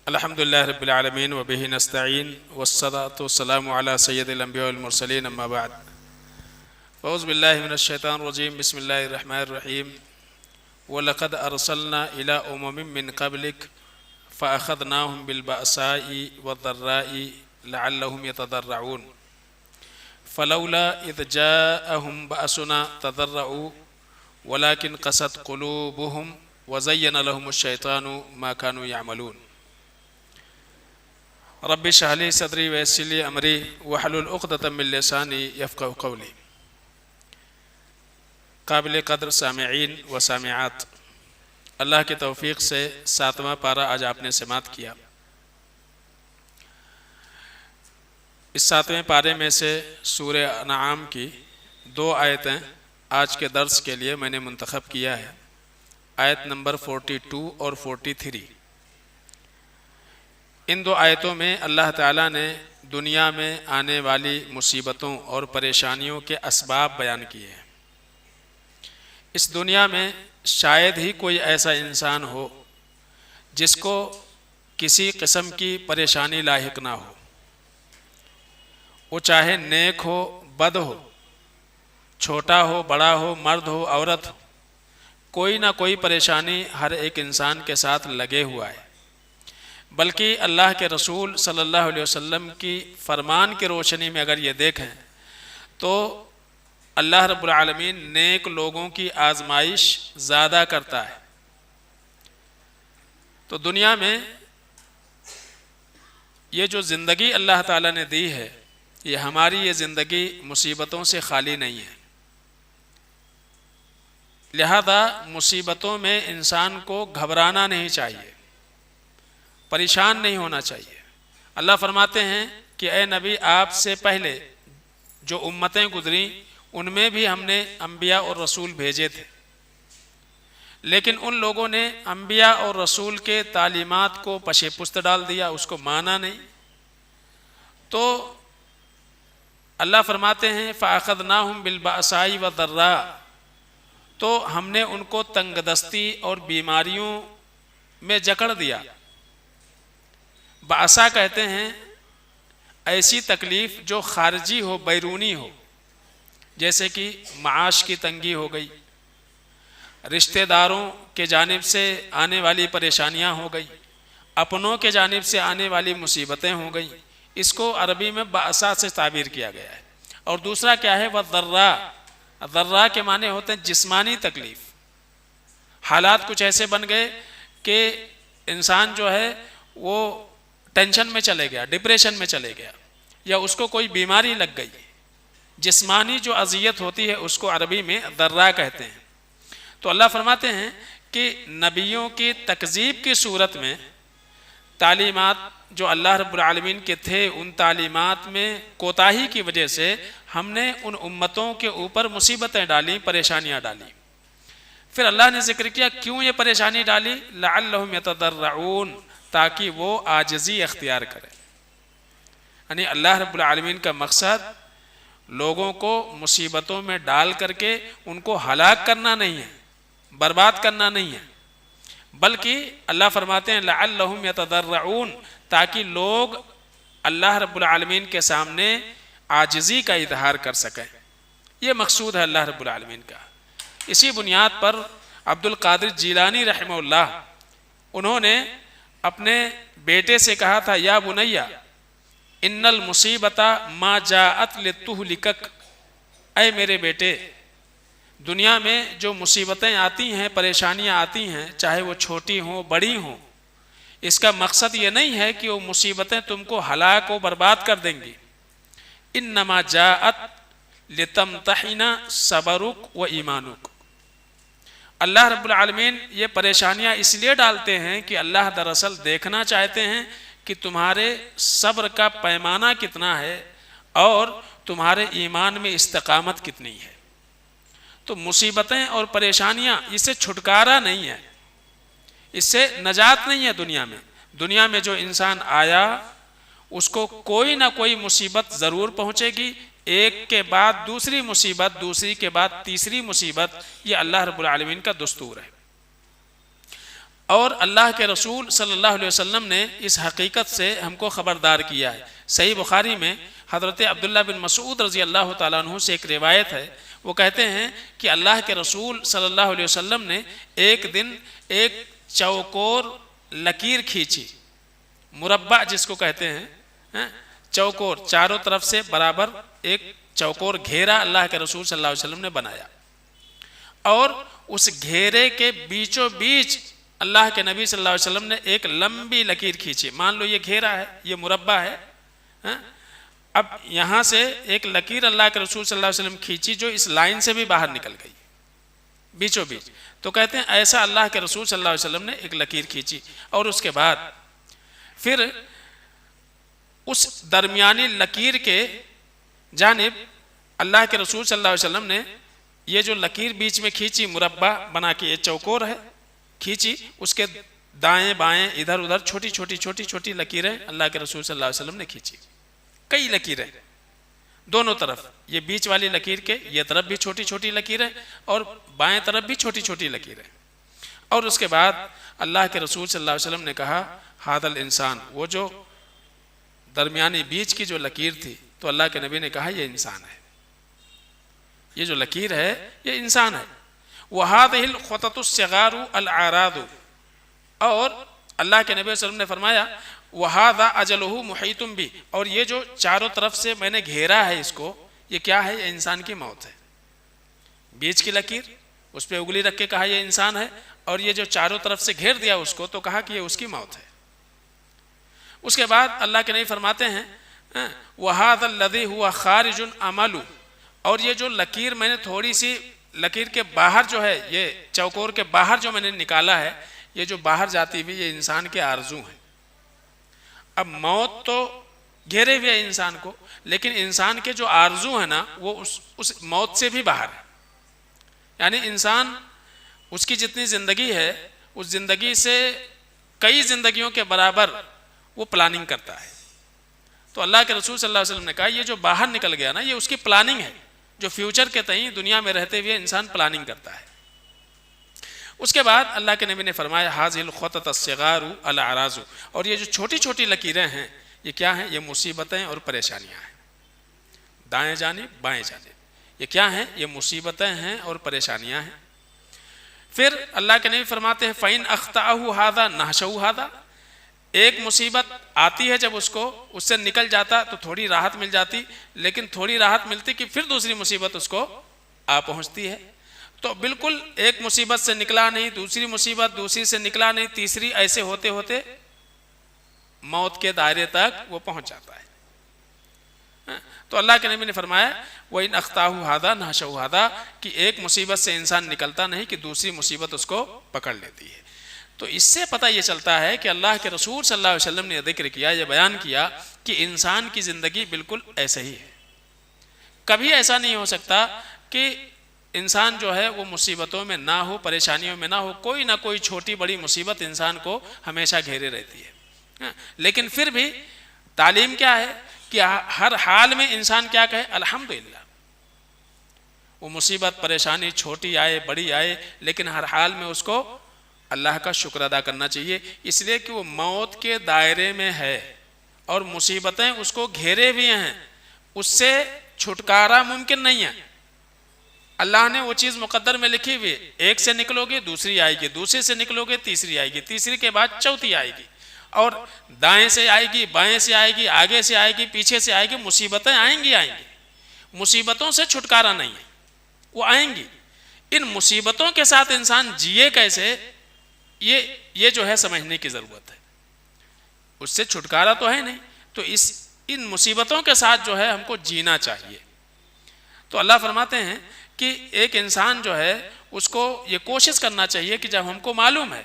الحمد للہ رب العالمین وبہ نستعین والصلاة والسلام علی سید الانبیاء والمرسلین اما بعد اعوذ باللہ من الشیطان الرجیم بسم اللہ الرحمن الرحیم وَلَقَدْ أَرْسَلْنَا إِلَىٰ أُمَمٍ مِّن قَبْلِكَ فَأَخَذْنَاهُمْ بِالْبَأْسَاءِ وَالضَّرَّاءِ لَعَلَّهُمْ يَتَضَرَّعُونَ فَلَوْلَا إِذْ جَاءَهُمْ بَأْسُنَا تَضَرَّعُوا وَلَكِنْ قَسَتْ قُلُوبُهُمْ وَزَيَّنَ لَهُمُ الشَّيْطَانُ مَا كَانُوا يَعْمَلُونَ رب اشرح لي صدري ويسر لي أمري واحلل عقدة من لساني يفقهوا قولي۔ قابل قدر سامعین و سامعات، اللہ کی توفیق سے 7واں پارہ آج آپ نے سماعت کیا۔ اس 7ویں پارے میں سے سورہ انعام کی 2 آیتیں آج کے درس کے لیے میں نے منتخب کیا ہے، آیت نمبر 42 اور 43۔ ان 2 آیتوں میں اللہ تعالیٰ نے دنیا میں آنے والی مصیبتوں اور پریشانیوں کے اسباب بیان کیے ہیں۔ اس دنیا میں شاید ہی کوئی ایسا انسان ہو جس کو کسی قسم کی پریشانی لاحق نہ ہو، وہ چاہے نیک ہو بد ہو، چھوٹا ہو بڑا ہو، مرد ہو عورت ہو، کوئی نہ کوئی پریشانی ہر ایک انسان کے ساتھ لگے ہوا ہے۔ بلکہ اللہ کے رسول صلی اللہ علیہ وسلم کی فرمان کی روشنی میں اگر یہ دیکھیں تو اللہ رب العالمین نیک لوگوں کی آزمائش زیادہ کرتا ہے۔ تو دنیا میں یہ جو زندگی اللہ تعالیٰ نے دی ہے، یہ ہماری یہ زندگی مصیبتوں سے خالی نہیں ہے، لہذا مصیبتوں میں انسان کو گھبرانا نہیں چاہیے، پریشان نہیں ہونا چاہیے۔ اللہ فرماتے ہیں کہ اے نبی، آپ سے پہلے جو امتیں گزریں ان میں بھی ہم نے انبیاء اور رسول بھیجے تھے، لیکن ان لوگوں نے انبیاء اور رسول کے تعلیمات کو پش پست ڈال دیا، اس کو مانا نہیں۔ تو اللہ فرماتے ہیں فَأَخَذْنَاهُمْ بِالْبَأْسَاءِ وَالضَّرَّاءِ، تو ہم نے ان کو تنگ دستی اور بیماریوں میں جکڑ دیا۔ بأسا کہتے ہیں ایسی تکلیف جو خارجی ہو، بیرونی ہو، جیسے کہ معاش کی تنگی ہو گئی، رشتہ داروں کے جانب سے آنے والی پریشانیاں ہو گئی، اپنوں کے جانب سے آنے والی مصیبتیں ہو گئی، اس کو عربی میں بأسا سے تعبیر کیا گیا ہے۔ اور دوسرا کیا ہے؟ وَالضَّرَّاء، ضرّا کے معنی ہوتے ہیں جسمانی تکلیف۔ حالات کچھ ایسے بن گئے کہ انسان جو ہے وہ ٹینشن میں چلے گیا، ڈپریشن میں چلے گیا، یا اس کو کوئی بیماری لگ گئی۔ جسمانی جو اذیت ہوتی ہے اس کو عربی میں ضرّا کہتے ہیں۔ تو اللہ فرماتے ہیں کہ نبیوں کی تکذیب کی صورت میں تعلیمات جو اللہ رب العالمین کے تھے، ان تعلیمات میں کوتاہی کی وجہ سے ہم نے ان امتوں کے اوپر مصیبتیں ڈالیں، پریشانیاں ڈالیں۔ پھر اللہ نے ذکر کیا کیوں یہ پریشانی ڈالی، لعلہم یتضرعون، تاکہ وہ عاجزی اختیار کریں۔ یعنی اللہ رب العالمین کا مقصد لوگوں کو مصیبتوں میں ڈال کر کے ان کو ہلاک کرنا نہیں ہے، برباد کرنا نہیں ہے، بلکہ اللہ فرماتے ہیں لعلہم یتضرعون، تاکہ لوگ اللہ رب العالمین کے سامنے عاجزی کا اظہار کر سکیں۔ یہ مقصود ہے اللہ رب العالمین کا۔ اسی بنیاد پر عبد القادر جیلانی رحمہ اللہ، انہوں نے اپنے بیٹے سے کہا تھا یا بنیا ان المصیبت ما جاءت لتہلکک، اے میرے بیٹے، دنیا میں جو مصیبتیں آتی ہیں، پریشانیاں آتی ہیں، چاہے وہ چھوٹی ہوں بڑی ہوں، اس کا مقصد یہ نہیں ہے کہ وہ مصیبتیں تم کو ہلاک و برباد کر دیں گی۔ انما جاءت لتمتحن صبرک و ایمانک، اللہ رب العالمین یہ پریشانیاں اس لیے ڈالتے ہیں کہ اللہ دراصل دیکھنا چاہتے ہیں کہ تمہارے صبر کا پیمانہ کتنا ہے اور تمہارے ایمان میں استقامت کتنی ہے۔ تو مصیبتیں اور پریشانیاں اس سے چھٹکارا نہیں ہے، اس سے نجات نہیں ہے۔ دنیا میں جو انسان آیا اس کو کوئی نہ کوئی مصیبت ضرور پہنچے گی، ایک کے بعد دوسری مصیبت، دوسری کے بعد تیسری مصیبت، یہ اللہ رب العالمین کا دستور ہے۔ اور اللہ کے رسول صلی اللہ علیہ وسلم نے اس حقیقت سے ہم کو خبردار کیا ہے۔ صحیح بخاری میں حضرت عبداللہ بن مسعود رضی اللہ تعالیٰ عنہ سے ایک روایت ہے، وہ کہتے ہیں کہ اللہ کے رسول صلی اللہ علیہ وسلم نے ایک دن ایک چوکور لکیر کھینچی، مربع جس کو کہتے ہیں، چوکور چاروں طرف سے برابر ایک چوکور گھیرا اللہ کے رسول صلی اللہ علیہ وسلم نے بنایا، اور اس گھیرے کے بیچوں بیچ اللہ کے نبی صلی اللہ علیہ وسلم نے ایک لمبی لکیر کھینچی۔ مان لو یہ گھیرا ہے، یہ مربع ہے، اب یہاں سے ایک لکیر اللہ کے رسول صلی اللہ علیہ وسلم کھینچی جو اس لائن سے بھی باہر نکل گئی بیچوں بیچ۔ تو کہتے ہیں ایسا اللہ کے رسول صلی اللہ علیہ وسلم نے ایک لکیر کھینچی، اور اس کے بعد پھر اس درمیانی لکیر کے جانب اللہ کے رسول صلی اللہ علیہ وسلم نے یہ جو لکیر بیچ میں کھینچی، مربع بنا کے یہ چوکور ہے کھینچی، اس کے دائیں بائیں ادھر ادھر چھوٹی چھوٹی لکیریں اللہ کے رسول صلی اللہ علیہ وسلم نے کھینچی، کئی لکیریں دونوں طرف، یہ بیچ والی لکیر کے یہ طرف بھی چھوٹی چھوٹی لکیریں اور بائیں طرف بھی چھوٹی چھوٹی لکیریں۔ اور اس کے بعد اللہ کے رسول صلی اللہ علیہ وسلم نے کہا ھذا الانسان، وہ جو درمیانی بیچ کی جو لکیر تھی، تو اللہ کے نبی نے کہا یہ انسان ہے، یہ جو لکیر ہے یہ انسان ہے۔ وَهَذِهِ الْخُطَطُ الصِّغَارُ الْأَعْرَاضُ، اور اللہ کے نبی صلی اللہ علیہ وسلم نے فرمایا وَهَذَا أَجَلُهُ مُحِيطٌ بِهِ، اور یہ جو چاروں طرف سے میں نے گھیرا ہے اس کو، یہ کیا ہے؟ یہ انسان کی موت ہے۔ بیچ کی لکیر، اس پہ انگلی رکھ کے کہا یہ انسان ہے، اور یہ جو چاروں طرف سے گھیر دیا اس کو تو کہا کہ یہ اس کی موت ہے۔ اس کے بعد اللہ کے نبی فرماتے ہیں وَهَذَا الَّذِي هُوَ خَارِجٌ عَمَلُ، اور یہ جو لکیر میں نے تھوڑی سی لکیر کے باہر جو ہے، یہ چوکور کے باہر جو میں نے نکالا ہے، یہ جو باہر جاتی ہوئی یہ انسان کے آرزو ہیں۔ اب موت تو گھیرے ہوئے انسان کو، لیکن انسان کے جو آرزو ہیں نا وہ اس موت سے بھی باہر ہے، یعنی انسان اس کی جتنی زندگی ہے اس زندگی سے کئی زندگیوں کے برابر وہ پلاننگ کرتا ہے۔ تو اللہ کے رسول صلی اللہ علیہ وسلم نے کہا یہ جو باہر نکل گیا نا یہ اس کی پلاننگ ہے، جو فیوچر کے تئیں دنیا میں رہتے ہوئے انسان پلاننگ کرتا ہے۔ اس کے بعد اللہ کے نبی نے فرمایا ھذِهِ الْخُطَطُ الصِّغَارُ الْأَعْرَاضُ، اور یہ جو چھوٹی چھوٹی لکیریں ہیں یہ کیا ہیں؟ یہ مصیبتیں اور پریشانیاں ہیں، دائیں جانب بائیں جانب، یہ کیا ہیں؟ یہ مصیبتیں ہیں اور پریشانیاں ہیں۔ پھر اللہ کے نبی فرماتے ہیں فَإِنْ أَخْطَأَهُ هَذَا نَحْشَهُ هَذَا، ایک مصیبت آتی ہے جب اس کو اس سے نکل جاتا تو تھوڑی راحت مل جاتی، لیکن تھوڑی راحت ملتی کہ پھر دوسری مصیبت اس کو آ پہنچتی ہے، تو بالکل ایک مصیبت سے نکلا نہیں، دوسری مصیبت، دوسری سے نکلا نہیں، تیسری، ایسے ہوتے ہوتے موت کے دائرے تک وہ پہنچ جاتا ہے۔ تو اللہ کے نبی نے فرمایا وَإِنْ أَخْطَأَهُ هَذَا نَحْشَهُ هَذَا، کہ ایک مصیبت سے انسان نکلتا نہیں کہ دوسری مصیبت اس کو پکڑ لیتی ہے۔ تو اس سے پتہ یہ چلتا ہے کہ اللہ کے رسول صلی اللہ علیہ وسلم نے ذکر کیا، یہ بیان کیا کہ انسان کی زندگی بالکل ایسے ہی ہے، کبھی ایسا نہیں ہو سکتا کہ انسان جو ہے وہ مصیبتوں میں نہ ہو، پریشانیوں میں نہ ہو، کوئی نہ کوئی چھوٹی بڑی مصیبت انسان کو ہمیشہ گھیرے رہتی ہے، لیکن پھر بھی تعلیم کیا ہے کہ ہر حال میں انسان کیا کہے؟ الحمدللہ۔ وہ مصیبت پریشانی چھوٹی آئے بڑی آئے، لیکن ہر حال میں اس کو اللہ کا شکر ادا کرنا چاہیے، اس لیے کہ وہ موت کے دائرے میں ہے اور مصیبتیں اس کو گھیرے ہوئے ہیں، اس سے چھٹکارا ممکن نہیں ہے۔ اللہ نے وہ چیز مقدر میں لکھی ہوئی، ایک سے نکلو گے دوسری آئے گی، دوسرے سے نکلو گے تیسری آئے گی، تیسری کے بعد چوتھی آئے گی، اور دائیں سے آئے گی، بائیں سے آئے گی، آگے سے آئے گی، پیچھے سے آئے گی، مصیبتیں آئیں گی۔ مصیبتوں سے چھٹکارا نہیں ہے، وہ آئیں گی۔ ان مصیبتوں کے ساتھ انسان جیے کیسے، یہ جو ہے سمجھنے کی ضرورت ہے۔ اس سے چھٹکارا تو ہے نہیں، تو ان مصیبتوں کے ساتھ جو ہے ہم کو جینا چاہیے۔ تو اللہ فرماتے ہیں کہ ایک انسان جو ہے اس کو یہ کوشش کرنا چاہیے کہ جب ہم کو معلوم ہے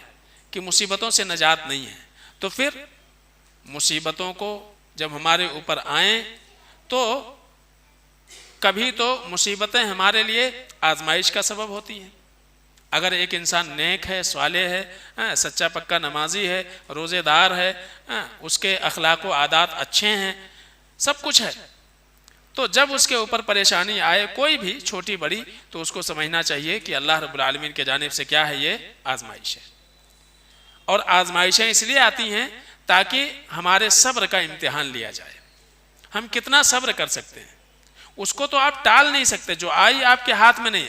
کہ مصیبتوں سے نجات نہیں ہے، تو پھر مصیبتوں کو جب ہمارے اوپر آئیں تو کبھی تو مصیبتیں ہمارے لیے آزمائش کا سبب ہوتی ہیں۔ اگر ایک انسان نیک ہے، صالح ہے، سچا پکا نمازی ہے، روزے دار ہے، اس کے اخلاق و عادات اچھے ہیں، سب کچھ ہے، تو جب اس کے اوپر پریشانی آئے کوئی بھی چھوٹی بڑی، تو اس کو سمجھنا چاہیے کہ اللہ رب العالمین کے جانب سے کیا ہے؟ یہ آزمائش ہے۔ اور آزمائشیں اس لیے آتی ہیں تاکہ ہمارے صبر کا امتحان لیا جائے. ہم کتنا صبر کر سکتے ہیں اس کو تو آپ ٹال نہیں سکتے. جو آئی آپ کے ہاتھ میں نہیں،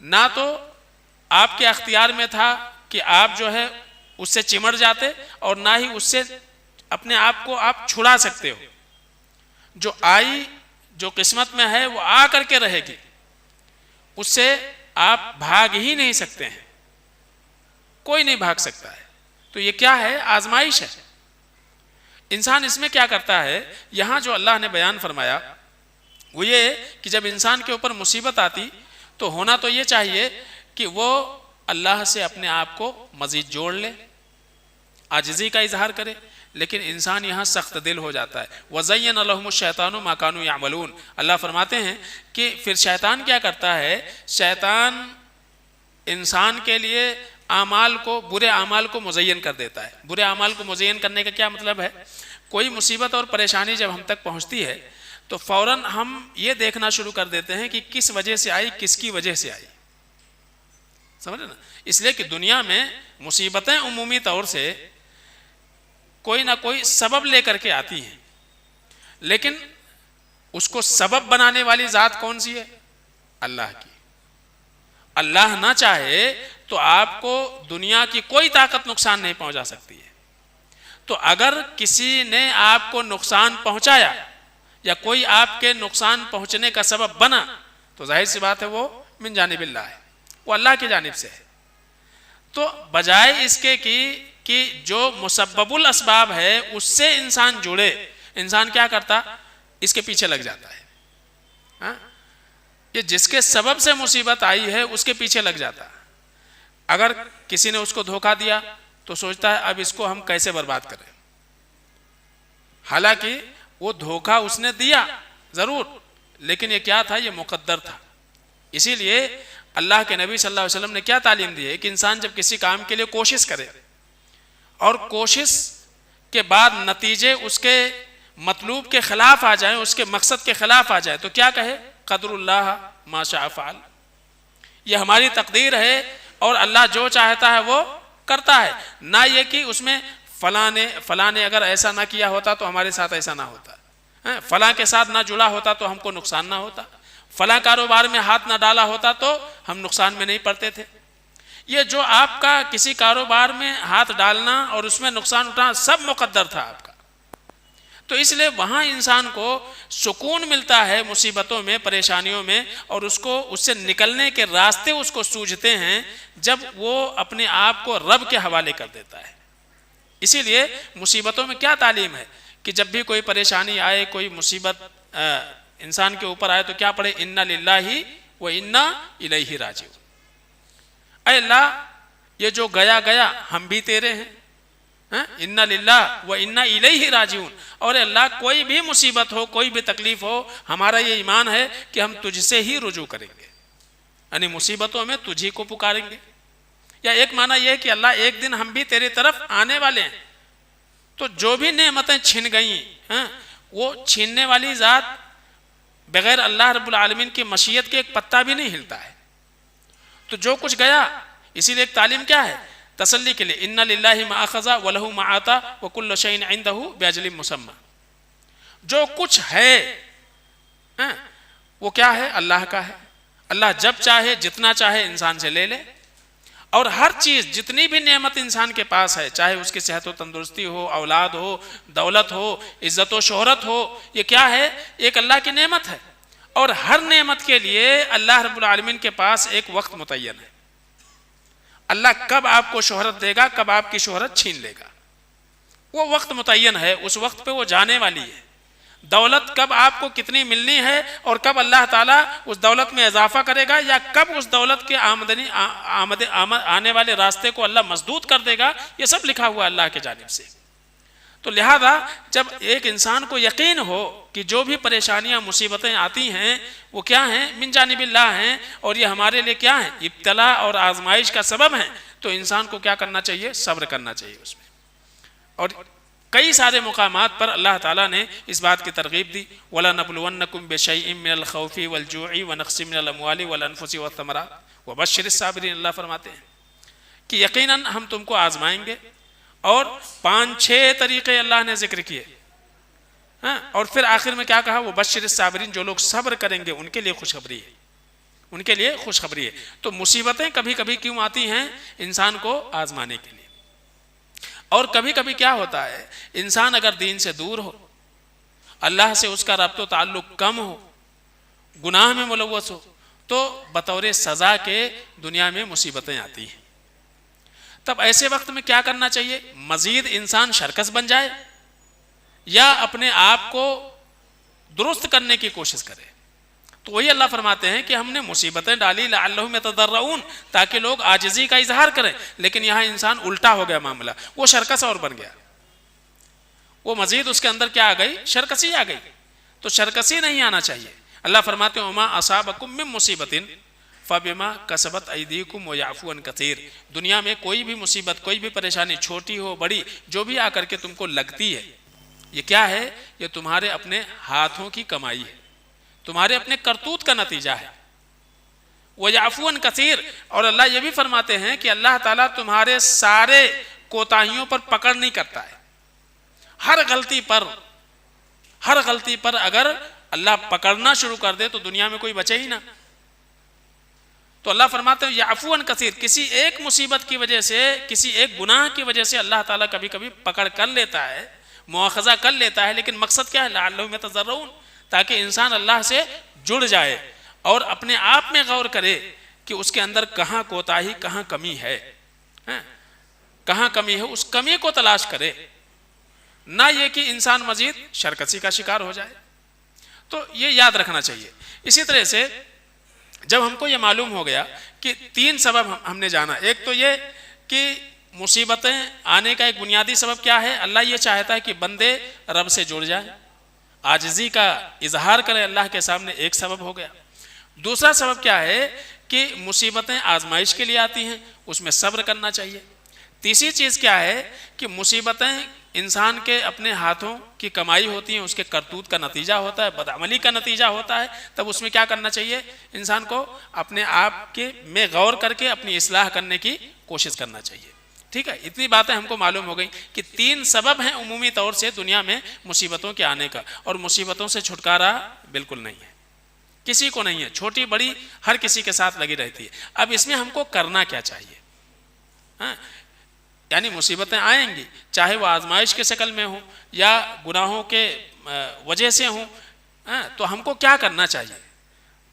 نہ تو آپ کے اختیار میں تھا کہ آپ جو ہے اس سے چمٹ جاتے، اور نہ ہی اس سے اپنے آپ کو آپ چھڑا سکتے ہو. جو آئی، جو قسمت میں ہے وہ آ کر کے رہے گی، اس سے آپ بھاگ ہی نہیں سکتے ہیں، کوئی نہیں بھاگ سکتا ہے. تو یہ کیا ہے؟ آزمائش ہے. انسان اس میں کیا کرتا ہے؟ یہاں جو اللہ نے بیان فرمایا وہ یہ کہ جب انسان کے اوپر مصیبت آتی تو ہونا تو یہ چاہیے کہ وہ اللہ سے اپنے آپ کو مزید جوڑ لے، عاجزی کا اظہار کرے. لیکن انسان یہاں سخت دل ہو جاتا ہے. وَزَيَّنَ لَهُمُ الشَّيْطَانُ مَا كَانُوا يَعْمَلُونَ. اللہ فرماتے ہیں کہ پھر شیطان کیا کرتا ہے؟ شیطان انسان کے لیے اعمال کو، برے اعمال کو مزین کر دیتا ہے. برے اعمال کو مزین کرنے کا کیا مطلب ہے؟ کوئی مصیبت اور پریشانی جب ہم تک پہنچتی ہے تو فوراً ہم یہ دیکھنا شروع کر دیتے ہیں کہ کس وجہ سے آئی، کس کی وجہ سے آئی. سمجھے نا؟ اس لیے کہ دنیا میں مصیبتیں عمومی طور سے کوئی نہ کوئی سبب لے کر کے آتی ہیں، لیکن اس کو سبب بنانے والی ذات کون سی ہے؟ اللہ کی. اللہ نہ چاہے تو آپ کو دنیا کی کوئی طاقت نقصان نہیں پہنچا سکتی ہے. تو اگر کسی نے آپ کو نقصان پہنچایا یا کوئی آپ کے نقصان پہنچنے کا سبب بنا تو ظاہر سی بات ہے وہ من جانب اللہ ہے، وہ اللہ کی جانب سے ہے. تو بجائے اس کے کہ جو مسبب الاسباب ہے اس سے انسان جڑے، انسان کیا کرتا؟ اس کے پیچھے لگ جاتا ہے. ہاں، یہ جس کے سبب سے مصیبت آئی ہے اس کے پیچھے لگ جاتا. اگر کسی نے اس کو دھوکہ دیا تو سوچتا ہے اب اس کو ہم کیسے برباد کریں. حالانکہ وہ دھوکہ اس نے دیا ضرور، لیکن یہ کیا تھا؟ یہ مقدر تھا. اسی لیے اللہ کے نبی صلی اللہ علیہ وسلم نے کیا تعلیم دی ہے کہ انسان جب کسی کام کے لیے کوشش کرے اور کوشش کے بعد نتیجے اس کے مطلوب کے خلاف آ جائیں، اس کے مقصد کے خلاف آ جائے، تو کیا کہے؟ قدر اللہ ما شاء فعل. یہ ہماری تقدیر ہے اور اللہ جو چاہتا ہے وہ کرتا ہے. نہ یہ کہ اس میں فلاں نے اگر ایسا نہ کیا ہوتا تو ہمارے ساتھ ایسا نہ ہوتا، فلاں کے ساتھ نہ جڑا ہوتا تو ہم کو نقصان نہ ہوتا، فلاں کاروبار میں ہاتھ نہ ڈالا ہوتا تو ہم نقصان میں نہیں پڑتے تھے. یہ جو آپ کا کسی کاروبار میں ہاتھ ڈالنا اور اس میں نقصان اٹھانا سب مقدر تھا آپ کا. تو اس لیے وہاں انسان کو سکون ملتا ہے مصیبتوں میں، پریشانیوں میں، اور اس کو اس سے نکلنے کے راستے اس کو سوجھتے ہیں جب وہ اپنے آپ کو رب کے حوالے کر دیتا ہے. اسی لیے مصیبتوں میں کیا تعلیم ہے کہ جب بھی کوئی پریشانی آئے، کوئی مصیبت انسان کے اوپر آئے تو کیا پڑھے؟ انا للہ و انا الیہ راجعون. اے اللہ یہ جو گیا گیا ہم بھی تیرے ہیں. انا للہ و انا الیہ راجعون. اور اللہ کوئی بھی مصیبت ہو، کوئی بھی تکلیف ہو، ہمارا یہ ایمان ہے کہ ہم تجھ سے ہی رجوع کریں گے، یعنی مصیبتوں میں تجھ ہی کو پکاریں گے. یا ایک معنی یہ ہے کہ اللہ ایک دن ہم بھی تیری طرف آنے والے ہیں. تو جو بھی نعمتیں چھن گئیں وہ چھیننے والی ذات بغیر اللہ رب العالمین کی مشیت کے ایک پتہ بھی نہیں ہلتا ہے. تو جو کچھ گیا، اسی لیے ایک تعلیم کیا ہے؟ تسلی کے لیے ان للہ ما اخذ ولہ ما آتا وکل شیء عندہ باجل مسمی. جو کچھ ہے وہ کیا ہے؟ اللہ کا ہے. اللہ جب چاہے جتنا چاہے انسان سے لے لے. اور ہر چیز، جتنی بھی نعمت انسان کے پاس ہے، چاہے اس کی صحت و تندرستی ہو، اولاد ہو، دولت ہو، عزت و شہرت ہو، یہ کیا ہے؟ ایک اللہ کی نعمت ہے. اور ہر نعمت کے لیے اللہ رب العالمین کے پاس ایک وقت متعین ہے. اللہ کب آپ کو شہرت دے گا، کب آپ کی شہرت چھین لے گا، وہ وقت متعین ہے. اس وقت پہ وہ جانے والی ہے. دولت کب آپ کو کتنی ملنی ہے اور کب اللہ تعالیٰ اس دولت میں اضافہ کرے گا، یا کب اس دولت کے آنے والے راستے کو اللہ مسدود کر دے گا، یہ سب لکھا ہوا اللہ کے جانب سے. تو لہذا جب ایک انسان کو یقین ہو کہ جو بھی پریشانیاں مصیبتیں آتی ہیں وہ کیا ہیں؟ من جانب اللہ ہیں، اور یہ ہمارے لیے کیا ہیں؟ ابتلا اور آزمائش کا سبب ہیں. تو انسان کو کیا کرنا چاہیے؟ صبر کرنا چاہیے اس میں. اور کئی سارے مقامات پر اللہ تعالیٰ نے اس بات کی ترغیب دی. وَلَنَبْلُوَنَّكُمْ بِشَيْءٍ مِّنَ الْخَوْفِ وَالْجُوعِ وَنَقْصٍ مِّنَ الْأَمْوَالِ وَالْأَنفُسِ وَالثَّمَرَاتِ وَبَشِّرِ الصَّابِرِينَ. اللہ فرماتے ہیں کہ یقیناً ہم تم کو آزمائیں گے، اور 5-6 طریقے اللہ نے ذکر کیے، اور پھر آخر میں کیا کہا؟ وہ بشر الصابرین، جو لوگ صبر کریں گے ان کے لیے خوشخبری ہے، ان کے لیے خوشخبری ہے۔ تو مصیبتیں کبھی کبھی کیوں آتی ہیں؟ انسان کو آزمانے کے لیے۔ اور کبھی کبھی کیا ہوتا ہے، انسان اگر دین سے دور ہو، اللہ سے اس کا ربط و تعلق کم ہو، گناہ میں ملوث ہو، تو بطور سزا کے دنیا میں مصیبتیں آتی ہیں۔ تب ایسے وقت میں کیا کرنا چاہیے؟ مزید انسان شرکس بن جائے یا اپنے آپ کو درست کرنے کی کوشش کرے؟ تو وہی اللہ فرماتے ہیں کہ ہم نے مصیبتیں ڈالی لعلہم یتضرعون، تاکہ لوگ عاجزی کا اظہار کریں، لیکن یہاں انسان الٹا ہو گیا معاملہ، وہ شرکس اور بن گیا، وہ مزید اس کے اندر کیا آ گئی؟ شرکسی آ گئی۔ تو شرکسی نہیں آنا چاہیے۔ اللہ فرماتے ہیں وما اصابکم من مصیبت فبما کسبت ایدیکم ویعفو عن کثیر، دنیا میں کوئی بھی مصیبت، کوئی بھی پریشانی، چھوٹی ہو بڑی، جو بھی آ کر کے تم کو لگتی ہے، یہ کیا ہے؟ یہ تمہارے اپنے ہاتھوں کی کمائی ہے، تمہارے اپنے کرتوت کا نتیجہ ہے۔ وَيَعْفُو عَنْ كَثِيرٍ، اور اللہ یہ بھی فرماتے ہیں کہ اللہ تعالیٰ تمہارے سارے کوتاہیوں پر پکڑ نہیں کرتا ہے۔ ہر غلطی پر اگر اللہ پکڑنا شروع کر دے تو دنیا میں کوئی بچے ہی نہ۔ تو اللہ فرماتے ہیں یعفو عن کثیر، کسی ایک مصیبت کی وجہ سے، کسی ایک گناہ کی وجہ سے اللہ تعالیٰ کبھی کبھی پکڑ کر لیتا ہے، مواخذہ کر لیتا ہے، لیکن مقصد کیا ہے؟ لعلہم یتضرعون، تاکہ انسان اللہ سے جڑ جائے اور اپنے آپ میں غور کرے کہ اس کے اندر کہاں کوتاہی، کہاں کمی ہے، کہاں کمی ہے، اس کمی کو تلاش کرے، نہ یہ کہ انسان مزید شرکسی کا شکار ہو جائے۔ تو یہ یاد رکھنا چاہیے۔ اسی طرح سے جب ہم کو یہ معلوم ہو گیا کہ 3 سبب ہم نے جانا، ایک تو یہ کہ مصیبتیں آنے کا ایک بنیادی سبب کیا ہے؟ اللہ یہ چاہتا ہے کہ بندے رب سے جڑ جائیں، عاجزی کا اظہار کرے اللہ کے سامنے، ایک سبب ہو گیا۔ دوسرا سبب کیا ہے کہ مصیبتیں آزمائش کے لیے آتی ہیں، اس میں صبر کرنا چاہیے۔ تیسری چیز کیا ہے کہ مصیبتیں انسان کے اپنے ہاتھوں کی کمائی ہوتی ہیں، اس کے کرتوت کا نتیجہ ہوتا ہے، بدعملی کا نتیجہ ہوتا ہے، تب اس میں کیا کرنا چاہیے؟ انسان کو اپنے آپ کے میں غور کر کے اپنی اصلاح کرنے کی کوشش کرنا چاہیے۔ ٹھیک ہے، اتنی باتیں ہم کو معلوم ہو گئیں کہ 3 سبب ہیں عمومی طور سے دنیا میں مصیبتوں کے آنے کا، اور مصیبتوں سے چھٹکارا بالکل نہیں ہے، کسی کو نہیں ہے، چھوٹی بڑی ہر کسی کے ساتھ لگی رہتی ہے۔ اب اس میں ہم کو کرنا کیا چاہیے؟ یعنی مصیبتیں آئیں گی، چاہے وہ آزمائش کے شکل میں ہوں یا گناہوں کے وجہ سے ہوں، تو ہم کو کیا کرنا چاہیے؟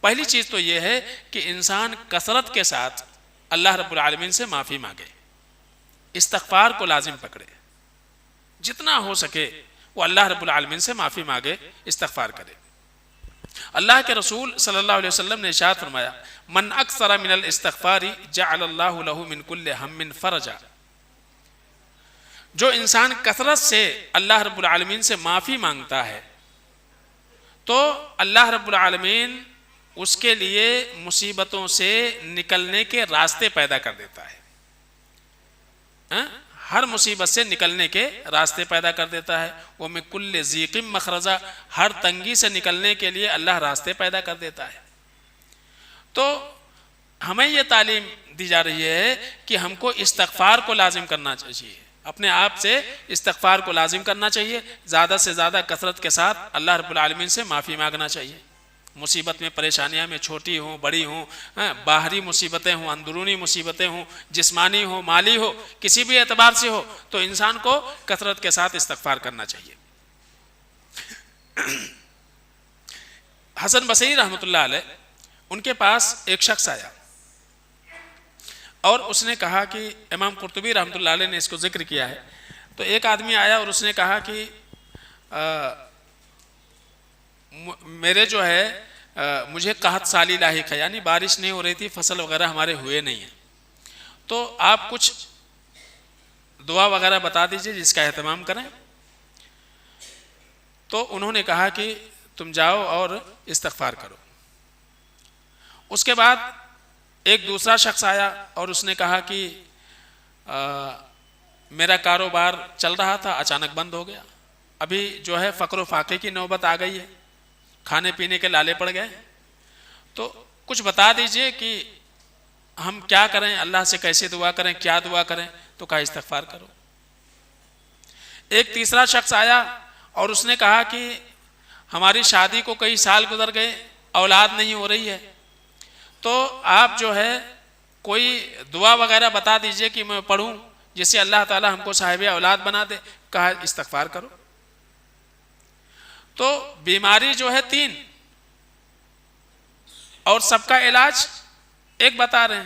پہلی چیز تو یہ ہے کہ انسان کثرت کے ساتھ اللہ رب العالمین سے معافی مانگے، استغفار کو لازم پکڑے، جتنا ہو سکے وہ اللہ رب العالمین سے معافی مانگے، استغفار کرے۔ اللہ کے رسول صلی اللہ علیہ وسلم نے ارشاد فرمایا من اکثر من الاستغفار جعل اللہ له من کل ہم فرجا، جو انسان کثرت سے اللہ رب العالمین سے معافی مانگتا ہے تو اللہ رب العالمین اس کے لیے مصیبتوں سے نکلنے کے راستے پیدا کر دیتا ہے، ہر مصیبت سے نکلنے کے راستے پیدا کر دیتا ہے۔ وہ میں کل ضیق مخرجا، ہر تنگی سے نکلنے کے لیے اللہ راستے پیدا کر دیتا ہے۔ تو ہمیں یہ تعلیم دی جا رہی ہے کہ ہم کو استغفار کو لازم کرنا چاہیے، اپنے آپ سے استغفار کو لازم کرنا چاہیے، زیادہ سے زیادہ کثرت کے ساتھ اللہ رب العالمین سے معافی مانگنا چاہیے۔ مصیبت میں، پریشانیاں میں، چھوٹی ہوں بڑی ہوں، باہری مصیبتیں ہوں، اندرونی مصیبتیں ہوں، جسمانی ہو مالی ہو، کسی بھی اعتبار سے ہو، تو انسان کو کثرت کے ساتھ استغفار کرنا چاہیے۔ حسن بصری رحمۃ اللہ علیہ، ان کے پاس ایک شخص آیا اور اس نے کہا کہ امام قرطبی رحمۃ اللہ علیہ نے اس کو ذکر کیا ہے، تو ایک آدمی آیا اور اس نے کہا کہ میرے جو ہے مجھے قحط سالی لاحق ہے، یعنی بارش نہیں ہو رہی تھی، فصل وغیرہ ہمارے ہوئے نہیں ہیں، تو آپ کچھ دعا وغیرہ بتا دیجئے جس کا اہتمام کریں۔ تو انہوں نے کہا کہ تم جاؤ اور استغفار کرو۔ اس کے بعد ایک دوسرا شخص آیا اور اس نے کہا کہ میرا کاروبار چل رہا تھا، اچانک بند ہو گیا، ابھی جو ہے فقر و فاقے کی نوبت آ گئی ہے، کھانے پینے کے لالے پڑ گئے، تو کچھ بتا دیجئے کہ ہم کیا کریں، اللہ سے کیسے دعا کریں، کیا دعا کریں؟ تو کہا استغفار کرو۔ ایک تیسرا شخص آیا اور اس نے کہا کہ ہماری شادی کو کئی سال گزر گئے، اولاد نہیں ہو رہی ہے، تو آپ جو ہے کوئی دعا وغیرہ بتا دیجئے کہ میں پڑھوں جس سے اللہ تعالی ہم کو صاحب اولاد بنا دے۔ کہا استغفار کرو۔ تو بیماری جو ہے 3 اور سب کا علاج ایک بتا رہے ہیں۔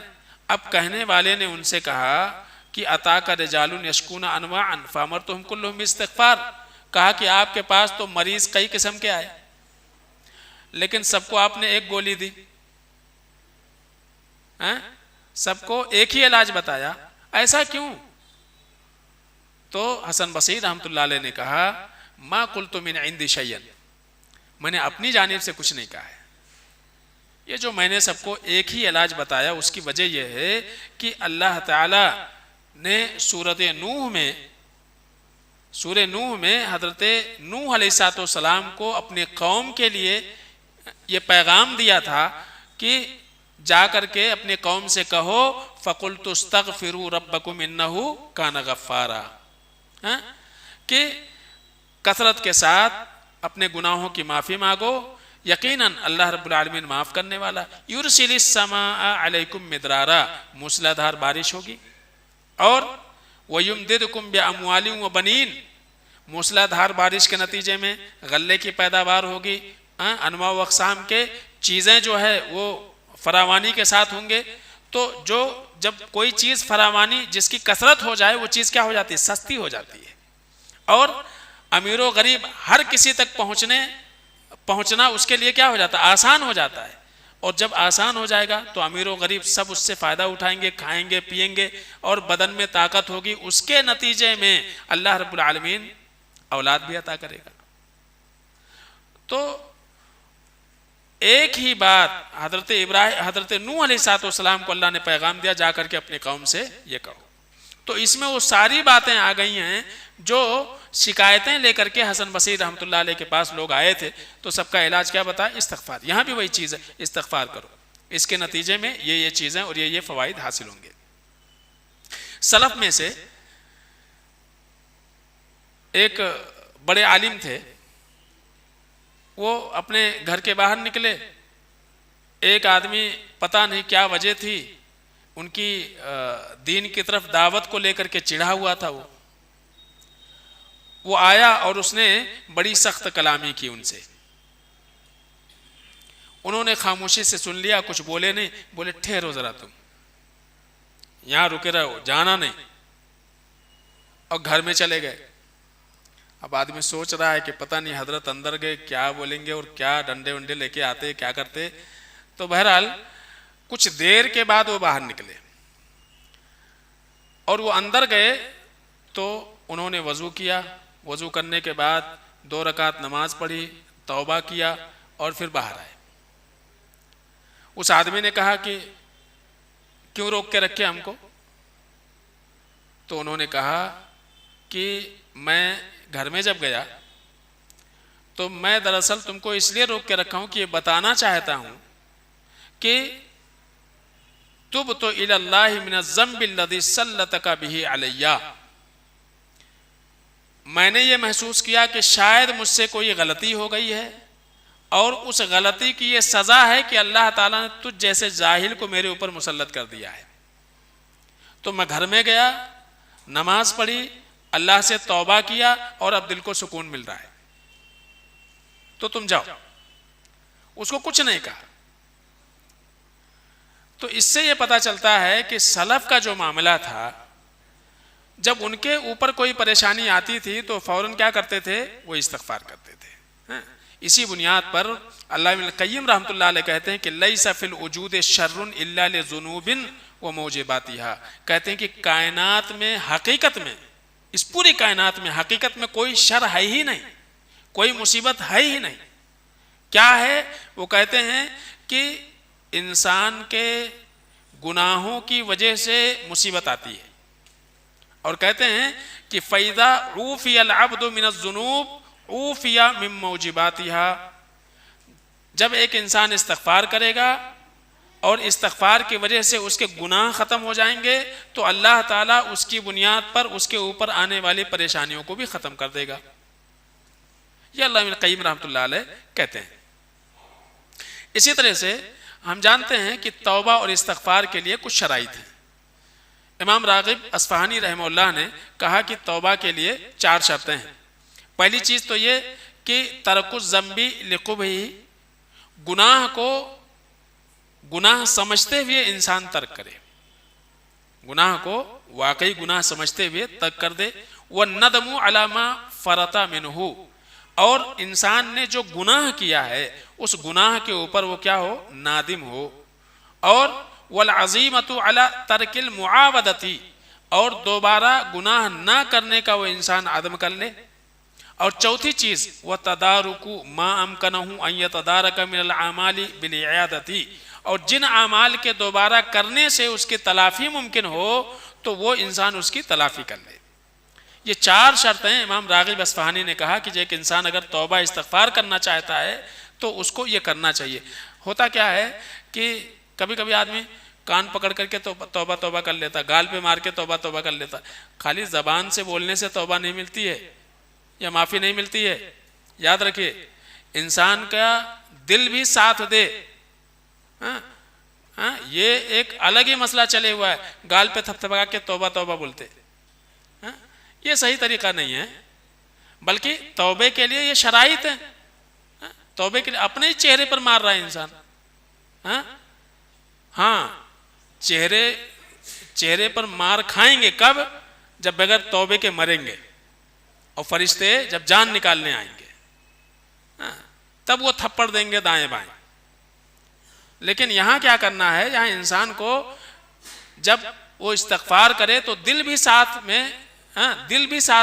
اب کہنے والے نے ان سے کہا کہ اتاک رجال یشکون انواعا فامرتهم كلهم باستغفار، کہا کہ آپ کے پاس تو مریض کئی قسم کے آئے لیکن سب کو آپ نے ایک گولی دی، سب کو ایک ہی علاج بتایا، ایسا کیوں؟ تو حسن بصری رحمۃ اللہ علیہ نے کہا ما قلت من عندي شيئا، میں نے اپنی جانب سے کچھ نہیں کہا ہے، یہ جو میں نے سب کو ایک ہی علاج بتایا اس کی وجہ یہ ہے کہ اللہ تعالی نے سورہ نوح میں حضرت نوح علیہ السلام کو اپنے قوم کے لیے یہ پیغام دیا تھا کہ جا کر کے اپنے قوم سے کہو فَقُلْتُ اسْتَغْفِرُوا رَبَّكُمْ إِنَّهُ كَانَ غَفَّارًا، کہ کثرت کے ساتھ اپنے گناہوں کی معافی مانگو، یقیناً اللہ رب العالمین معاف کرنے والا۔ یرسل السماء علیکم مدرارا، موسلا دھار بارش ہوگی، اور وَيُمْدِدْكُمْ بِأَمْوَالٍ وَبَنِينَ، موسلا دھار بارش کے نتیجے میں غلے کی پیداوار ہوگی، انواع و اقسام کے چیزیں جو ہے وہ فراوانی کے ساتھ ہوں گے۔ تو جب کوئی چیز فراوانی جس کی کثرت ہو جائے وہ چیز کیا ہو جاتی ہے؟ سستی ہو جاتی ہے، اور امیر و غریب ہر کسی تک پہنچنا اس کے لیے کیا ہو جاتا ہے؟ آسان ہو جاتا ہے، اور جب آسان ہو جائے گا تو امیر و غریب سب اس سے فائدہ اٹھائیں گے، کھائیں گے، پئیں گے، اور بدن میں طاقت ہوگی، اس کے نتیجے میں اللہ رب العالمین اولاد بھی عطا کرے گا۔ تو ایک ہی بات حضرت نوح علیہ السلام کو اللہ نے پیغام دیا، جا کر کے اپنی قوم سے یہ کہو۔ تو اس میں وہ ساری باتیں آ گئی ہیں جو شکایتیں لے کر کے حسن بصری رحمۃ اللہ علیہ کے پاس لوگ آئے تھے، تو سب کا علاج کیا بتایا؟ استغفار۔ یہاں بھی وہی چیز ہے، استغفار کرو، اس کے نتیجے میں یہ چیزیں اور یہ فوائد حاصل ہوں گے۔ سلف میں سے ایک بڑے عالم تھے، وہ اپنے گھر کے باہر نکلے، ایک آدمی پتہ نہیں کیا وجہ تھی ان کی دین کی طرف دعوت کو لے کر کے چڑھا ہوا تھا، وہ آیا اور اس نے بڑی سخت کلامی کی ان سے۔ انہوں نے خاموشی سے سن لیا، کچھ بولے نہیں، بولے ٹھہرو ذرا، تم یہاں رکے رہو، جانا نہیں، اور گھر میں چلے گئے۔ اب آدمی سوچ رہا ہے کہ پتہ نہیں حضرت اندر گئے کیا بولیں گے اور کیا ڈنڈے ونڈے لے کے آتے کیا کرتے۔ تو بہرحال کچھ دیر کے بعد وہ باہر نکلے اور وہ اندر گئے، تو انہوں نے وضو کیا، وضو کرنے کے بعد 2 رکعت نماز پڑھی، توبہ کیا، اور پھر باہر آئے۔ اس آدمی نے کہا کہ کیوں روک کے رکھے ہم کو؟ تو انہوں نے کہا کہ میں گھر میں جب گیا تو میں دراصل تم کو اس لیے روک کے رکھا ہوں کہ یہ بتانا چاہتا ہوں کہ تبت الی اللہ من الذنب الذی سلطک بہ علی، میں نے یہ محسوس کیا کہ شاید مجھ سے کوئی غلطی ہو گئی ہے، اور اس غلطی کی یہ سزا ہے کہ اللہ تعالیٰ نے تجھ جیسے جاہل کو میرے اوپر مسلط کر دیا ہے۔ تو میں گھر میں گیا، نماز پڑھی، اللہ سے توبہ کیا، اور اب دل کو سکون مل رہا ہے، تو تم جاؤ۔ اس کو کچھ نہیں کہا۔ تو اس سے یہ پتا چلتا ہے کہ سلف کا جو معاملہ تھا، جب ان کے اوپر کوئی پریشانی آتی تھی تو فوراً کیا کرتے تھے؟ وہ استغفار کرتے تھے۔ اسی بنیاد پر علامہ ابن القیم رحمۃ اللہ علیہ کہتے ہیں کہ لیس فی الوجود شر الا لذنوب وموجباتها، کہتے ہیں کہ کائنات میں، حقیقت میں، اس پوری کائنات میں حقیقت میں کوئی شر ہے ہی نہیں، کوئی مصیبت ہے ہی نہیں۔ کیا ہے؟ وہ کہتے ہیں کہ انسان کے گناہوں کی وجہ سے مصیبت آتی ہے، اور کہتے ہیں کہ فَإِذَا عُوفِيَ الْعَبْدُ مِنَ الذُّنُوبِ عُوفِيَ مِن مَوْجِبَاتِهَا، جب ایک انسان استغفار کرے گا اور استغفار کی وجہ سے اس کے گناہ ختم ہو جائیں گے تو اللہ تعالیٰ اس کی بنیاد پر اس کے اوپر آنے والی پریشانیوں کو بھی ختم کر دے گا. یہ علامہ ابن القیم رحمۃ اللہ علیہ کہتے ہیں. اسی طرح سے ہم جانتے ہیں کہ توبہ اور استغفار کے لیے کچھ شرائط ہیں. امام راغب اصفہانی رحمہ اللہ نے کہا کہ توبہ کے لیے 4 شرطیں ہیں. پہلی چیز تو یہ کہ ترک الذنب لقبحہ، گناہ کو گناہ سمجھتے ہوئے انسان ترک کرے، گناہ کو واقعی گناہ سمجھتے ہوئے ترک کر دے. وَالنَّدْمُ عَلَى مَا فَرَطَ مِنْهُ، اور انسان نے جو گناہ کیا ہے اس گناہ کے اوپر وہ کیا ہو، نادم ہو. اور وَالْعَزِيمَةُ عَلَى تَرْكِ الْمُعَاوَدَةِ، اور دوبارہ گناہ نہ کرنے کا وہ انسان عزم کر لے. اور چوتھی چیز وَتَدَارُكُ مَا أَمْكَنَهُ أَن يَتَدَارَكَ مِنَ الْأَعْمَالِ بِالْإِعَادَةِ، اور جن اعمال کے دوبارہ کرنے سے اس کی تلافی ممکن ہو تو وہ انسان اس کی تلافی کر لے. یہ 4 شرطیں امام راغب اصفہانی نے کہا کہ ایک انسان اگر توبہ استغفار کرنا چاہتا ہے تو اس کو یہ کرنا چاہیے. ہوتا کیا ہے کہ کبھی کبھی آدمی کان پکڑ کر کے توبہ توبہ کر لیتا، گال پہ مار کے توبہ توبہ کر لیتا. خالی زبان سے بولنے سے توبہ نہیں ملتی ہے یا معافی نہیں ملتی ہے. یاد رکھیے انسان کا دل بھی ساتھ دے. یہ ایک الگ ہی مسئلہ چلے ہوا ہے، گال پہ تھپ تھپا کے توبہ توبہ بولتے. یہ صحیح طریقہ نہیں ہے، بلکہ توبے کے لیے یہ شرائط ہیں. توبے کے لیے اپنے ہی چہرے پر مار رہا ہے انسان. ہاں چہرے پر مار کھائیں گے کب؟ جب بغیر توبے کے مریں گے اور فرشتے جب جان نکالنے آئیں گے تب وہ تھپڑ دیں گے دائیں بائیں. لیکن یہاں کیا کرنا ہے، یہاں انسان کو جب وہ استغفار کرے تو دل بھی ساتھ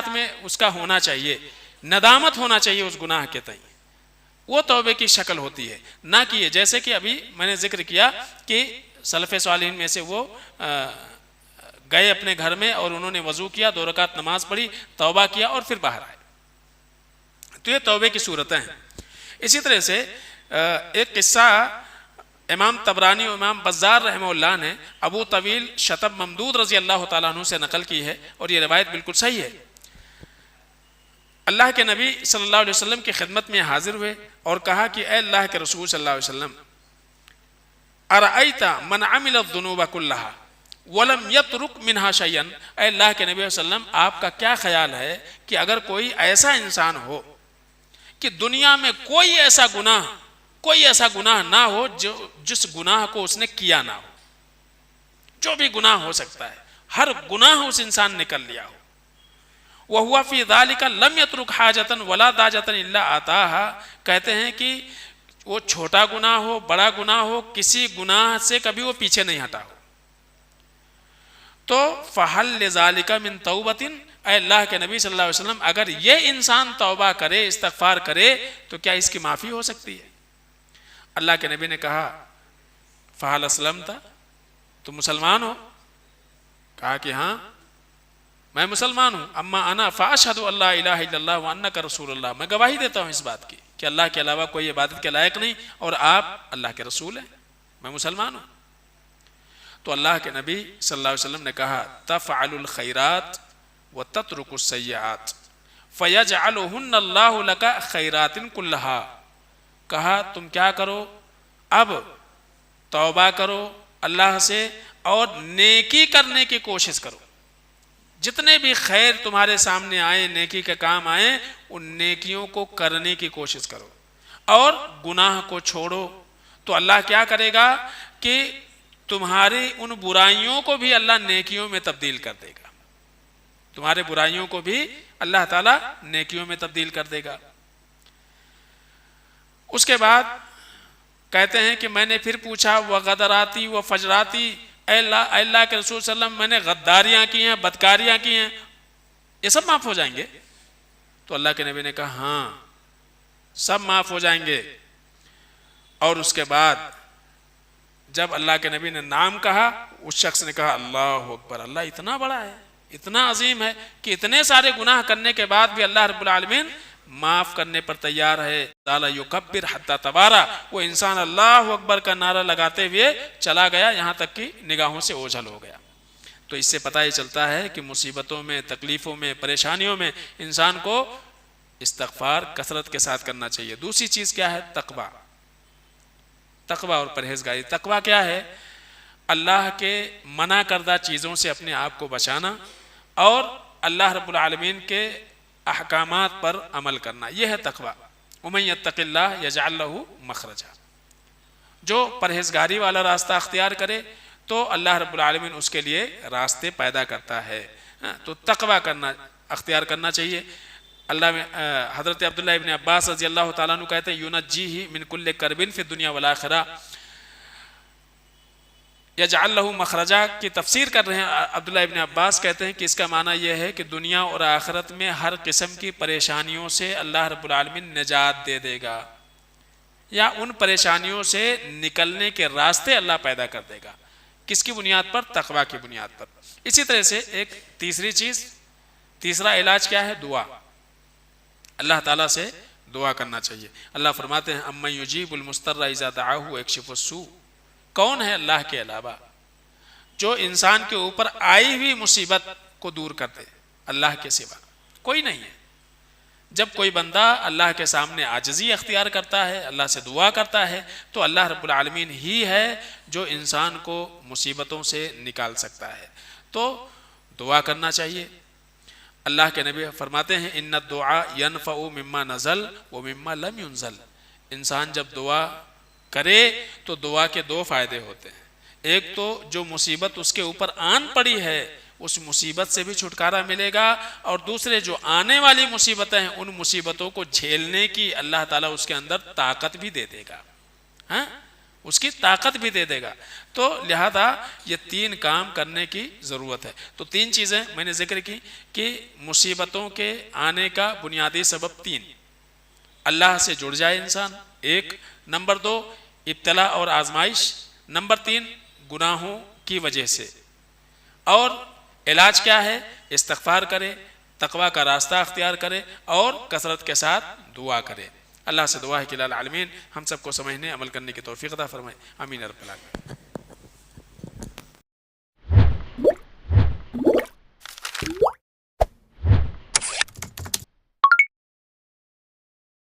میں اس کا ہونا چاہیے، ندامت ہونا چاہیے اس گناہ کے تئیں. وہ توبے کی شکل ہوتی ہے، نہ کہ یہ جیسے کہ ابھی میں نے ذکر کیا کہ سلف صالحین میں سے وہ گئے اپنے گھر میں اور انہوں نے وضو کیا، 2 رکعت نماز پڑھی، توبہ کیا اور پھر باہر آئے. تو یہ توبے کی صورتیں ہیں. اسی طرح سے ایک قصہ امام طبرانی و امام بزار رحمہ اللہ نے ابو طویل شتب ممدود رضی اللہ تعالیٰ عنہ سے نقل کی ہے اور یہ روایت بالکل صحیح ہے. اللہ کے نبی صلی اللہ علیہ وسلم کی خدمت میں حاضر ہوئے اور کہا کہ اے اللہ کے رسول صلی اللہ علیہ وسلم، ارأیت من عمل الذنوب کلہا ولم یترک منہا شیئا، اے اللہ کے نبی صلی اللہ علیہ وسلم آپ کا کیا خیال ہے کہ اگر کوئی ایسا انسان ہو کہ دنیا میں کوئی ایسا گناہ نہ ہو جس گناہ کو اس نے کیا نہ ہو. جو بھی گناہ ہو سکتا ہے، ہر گناہ اس انسان نے کر لیا ہو. وَهُوَ فِي ذَلِكَ لَمْ يَتْرُكْ حَاجَةً وَلَا دَاجَةً إِلَّا آتَاهَا، کہتے ہیں کہ وہ چھوٹا گناہ ہو بڑا گناہ ہو، کسی گناہ سے کبھی وہ پیچھے نہیں ہٹا ہو. تو فَحَلْ لِذَلِكَ مِن تَوْبَةٍ، اے اللہ کے نبی صلی اللہ علیہ وسلم اگر یہ انسان توبہ کرے، استغفار کرے تو کیا اس کی معافی ہو سکتی ہے؟ اللہ کے نبی نے کہا فَحَلْ أَسْلَمْتَ، تم مسلمان ہو؟ کہا کہ ہاں میں مسلمان ہوں. اما انا فاشهد ان لا الہ الا اللہ وانک رسول اللہ، میں گواہی دیتا ہوں اس بات کی کہ اللہ کے علاوہ کوئی عبادت کے لائق نہیں اور آپ اللہ کے رسول ہیں، میں مسلمان ہوں. تو اللہ کے نبی صلی اللہ علیہ وسلم نے کہا تفعل الخیرات وتترک السیئات فیجعلہن اللہ لک خیرات کلہا. کہا تم کیا کرو، اب توبہ کرو اللہ سے اور نیکی کرنے کی کوشش کرو. جتنے بھی خیر تمہارے سامنے آئے، نیکی کے کام آئیں، ان نیکیوں کو کرنے کی کوشش کرو اور گناہ کو چھوڑو. تو اللہ کیا کرے گا کہ تمہاری ان برائیوں کو بھی اللہ نیکیوں میں تبدیل کر دے گا. تمہارے برائیوں کو بھی اللہ تعالیٰ نیکیوں میں تبدیل کر دے گا. اس کے بعد کہتے ہیں کہ میں نے پھر پوچھا وغدراتی و فجراتی، اے اللہ کے رسول صلی اللہ علیہ وسلم میں نے غداریاں کی ہیں، بدکاریاں کی ہیں، یہ سب معاف ہو جائیں گے؟ تو اللہ کے نبی نے کہا ہاں سب معاف ہو جائیں گے. اور اس کے بعد جب اللہ کے نبی نے نام کہا اس شخص نے کہا اللہ اکبر، اللہ اتنا بڑا ہے، اتنا عظیم ہے کہ اتنے سارے گناہ کرنے کے بعد بھی اللہ رب العالمین معاف کرنے پر تیار ہے، لا یکبر حتی تبارا، وہ انسان اللہ اکبر کا نعرہ لگاتے ہوئے چلا گیا یہاں تک کہ نگاہوں سے اوجھل ہو گیا۔ تو اس سے پتہ یہ چلتا ہے کہ مصیبتوں میں، تکلیفوں میں، پریشانیوں میں انسان کو استغفار کثرت کے ساتھ کرنا چاہیے۔ دوسری چیز کیا ہے؟ تقویٰ، تقویٰ اور پرہیزگاری۔ تقویٰ کیا ہے؟ اللہ کے منع کردہ چیزوں سے اپنے آپ کو بچانا اور اللہ رب العالمین کے احکامات پر عمل کرنا، یہ ہے تقویٰ۔ وَمَن يَتَّقِ اللَّهَ يَجْعَل لَّهُ مَخْرَجًا، جو پرہیزگاری والا راستہ اختیار کرے تو اللہ رب العالمین اس کے لیے راستے پیدا کرتا ہے۔ تو تقویٰ اختیار کرنا چاہیے۔ حضرت عبداللہ ابن عباس رضی اللہ تعالیٰ عنہ کہتے ہیں یُنَجِّیہِ مِن کُلِّ کَرْبٍ فِی الدُّنْیَا وَالْآخِرَةِ، یجعل لہ مخرجا کی تفسیر کر رہے ہیں عبداللہ ابن عباس، کہتے ہیں کہ اس کا معنی یہ ہے کہ دنیا اور آخرت میں ہر قسم کی پریشانیوں سے اللہ رب العالمین نجات دے دے گا، یا ان پریشانیوں سے نکلنے کے راستے اللہ پیدا کر دے گا۔ کس کی بنیاد پر؟ تقویٰ کی بنیاد پر۔ اسی طرح سے ایک تیسری چیز، تیسرا علاج کیا ہے؟ دعا، اللہ تعالیٰ سے دعا کرنا چاہیے۔ اللہ فرماتے ہیں اَمَّن یُجِیبُ الْمُضْطَرَّ اِذَا دَعَاهُ وَیَکْشِفُ السُّوءَ، کون ہے اللہ کے علاوہ جو انسان کے اوپر آئی ہوئی مصیبت کو دور کر دے؟ اللہ کے سوا کوئی نہیں ہے۔ جب کوئی بندہ اللہ کے سامنے عاجزی اختیار کرتا ہے، اللہ سے دعا کرتا ہے، تو اللہ رب العالمین ہی ہے جو انسان کو مصیبتوں سے نکال سکتا ہے۔ تو دعا کرنا چاہیے۔ اللہ کے نبی فرماتے ہیں ان الدعاء ينفع مما نزل ومما لم ينزل، انسان جب دعا کرے تو دعا کے دو فائدے ہوتے ہیں۔ ایک تو جو مصیبت اس کے اوپر آن پڑی ہے اس مصیبت سے بھی چھٹکارا ملے گا، اور دوسرے جو آنے والی مصیبتیں ہیں ان مصیبتوں کو جھیلنے کی اللہ تعالیٰ اس کے اندر طاقت بھی دے دے گا، ہاں اس کی طاقت بھی دے دے گا۔ تو لہذا یہ تین کام کرنے کی ضرورت ہے۔ تو تین چیزیں میں نے ذکر کی کہ مصیبتوں کے آنے کا بنیادی سبب تین، اللہ سے جڑ جائے انسان ایک، نمبر دو ابتلا اور آزمائش، نمبر تین گناہوں کی وجہ سے۔ اور علاج کیا ہے؟ استغفار کرے، تقویٰ کا راستہ اختیار کرے اور کثرت کے ساتھ دعا کرے۔ اللہ سے دعا ہے کہ العالمین ہم سب کو سمجھنے عمل کرنے کی توفیق عطا فرمائے، آمین رب العالمین۔